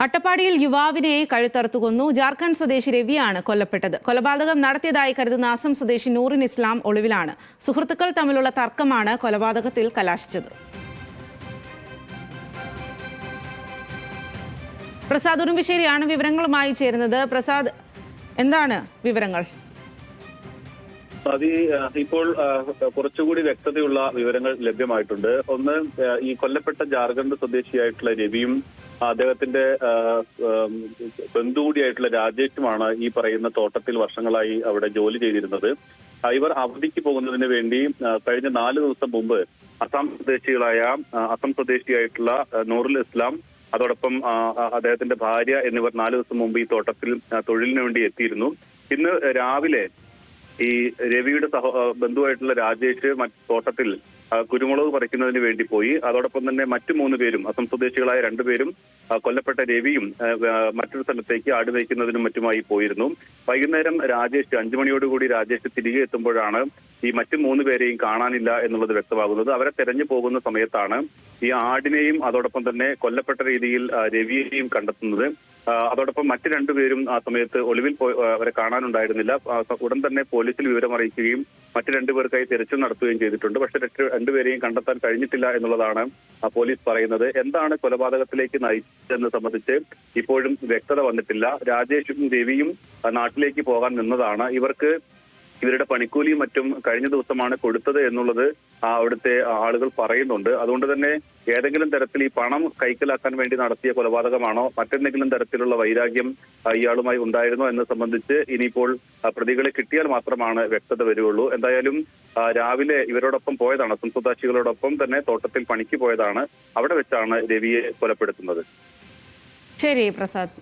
അട്ടപ്പാടിയിൽ യുവാവിനെ കഴുത്തറുത്തു കൊന്നു. ജാർഖണ്ഡ് സ്വദേശി രവിയാണ് കൊല്ലപ്പെട്ടത്. കൊലപാതകം നടത്തിയതായി കരുതുന്ന അസം സ്വദേശി നൂറിൻ ഇസ്ലാം ഒളിവിലാണ്. സുഹൃത്തുക്കൾ തമ്മിലുള്ള തർക്കമാണ് കൊലപാതകത്തിൽ കലാശിച്ചത്. പ്രസാദ് ഉറുമ്പിശ്ശേരിയാണ് വിവരങ്ങളുമായി ചേരുന്നത്. പ്രസാദ്, എന്താണ് വിവരങ്ങൾ? ഇപ്പോൾ കുറച്ചുകൂടി വ്യക്തതയുള്ള വിവരങ്ങൾ ലഭ്യമായിട്ടുണ്ട്. ഒന്ന്, ഈ കൊല്ലപ്പെട്ട ജാർഖണ്ഡ് സ്വദേശിയായിട്ടുള്ള രവിയും അദ്ദേഹത്തിന്റെ ബന്ധു കൂടിയായിട്ടുള്ള രാജേഷുമാണ് ഈ പറയുന്ന തോട്ടത്തിൽ വർഷങ്ങളായി അവിടെ ജോലി ചെയ്തിരുന്നത്. ഇവർ അവധിക്ക് പോകുന്നതിന് വേണ്ടി കഴിഞ്ഞ 4 ദിവസം മുമ്പ് അസം സ്വദേശിയായിട്ടുള്ള നൂറുൽ ഇസ്ലാം, അതോടൊപ്പം അദ്ദേഹത്തിന്റെ ഭാര്യ എന്നിവർ 4 ദിവസം മുമ്പ് ഈ തോട്ടത്തിൽ തൊഴിലിന് വേണ്ടി എത്തിയിരുന്നു. ഇന്ന് രാവിലെ ഈ രവിയുടെ ബന്ധുവായിട്ടുള്ള രാജേഷ് തോട്ടത്തിൽ കുരുമുളക് പറിക്കുന്നതിന് വേണ്ടി പോയി. അതോടൊപ്പം തന്നെ മറ്റു 3 പേരും, അസം സ്വദേശികളായ 2 പേരും കൊല്ലപ്പെട്ട രവിയും മറ്റൊരു സ്ഥലത്തേക്ക് ആട് മേയ്ക്കുന്നതിനും മറ്റുമായി പോയിരുന്നു. വൈകുന്നേരം രാജേഷ് 5 മണിയോടുകൂടി രാജേഷ് തിരികെ എത്തുമ്പോഴാണ് ഈ മറ്റു 3 പേരെയും കാണാനില്ല എന്നുള്ളത് വ്യക്തമാകുന്നത്. അവരെ തെരഞ്ഞു പോകുന്ന സമയത്താണ് ഈ ആടിനെയും അതോടൊപ്പം തന്നെ കൊല്ലപ്പെട്ട രീതിയിൽ രവിയെയും കണ്ടെത്തുന്നത്. അതോടൊപ്പം മറ്റു 2 പേരും ആ സമയത്ത് ഒളിവിൽ അവരെ കാണാനുണ്ടായിരുന്നില്ല. ഉടൻ തന്നെ പോലീസിൽ വിവരം അറിയിക്കുകയും മറ്റു 2 പേർക്കായി തിരച്ചിൽ നടത്തുകയും ചെയ്തിട്ടുണ്ട്. പക്ഷെ 2 പേരെയും കണ്ടെത്താൻ കഴിഞ്ഞിട്ടില്ല എന്നുള്ളതാണ് പോലീസ് പറയുന്നത്. എന്താണ് കൊലപാതകത്തിലേക്ക് നയിച്ചതെന്ന് സംബന്ധിച്ച് ഇപ്പോഴും വ്യക്തത വന്നിട്ടില്ല. രാജേഷും രവിയും നാട്ടിലേക്ക് പോകാൻ നിന്നതാണ്. ഇവരുടെ പണിക്കൂലിയും മറ്റും കഴിഞ്ഞ ദിവസമാണ് കൊടുത്തത് എന്നുള്ളത് അവിടുത്തെ ആളുകൾ പറയുന്നുണ്ട്. അതുകൊണ്ട് തന്നെ ഏതെങ്കിലും തരത്തിൽ ഈ പണം കൈക്കലാക്കാൻ വേണ്ടി നടത്തിയ കൊലപാതകമാണോ, മറ്റെന്തെങ്കിലും തരത്തിലുള്ള വൈരാഗ്യം ഇയാളുമായി ഉണ്ടായിരുന്നോ എന്ന് സംബന്ധിച്ച് ഇനിയിപ്പോൾ പ്രതികളെ കിട്ടിയാൽ മാത്രമാണ് വ്യക്തത വരികയുള്ളൂ. എന്തായാലും രാവിലെ ഇവരോടൊപ്പം പോയതാണ്, സ്വദേശികളോടൊപ്പം തന്നെ തോട്ടത്തിൽ പണിക്ക് പോയതാണ്. അവിടെ വെച്ചാണ് രവിയെ കൊലപ്പെടുത്തുന്നത്. ശരി പ്രസാദ്.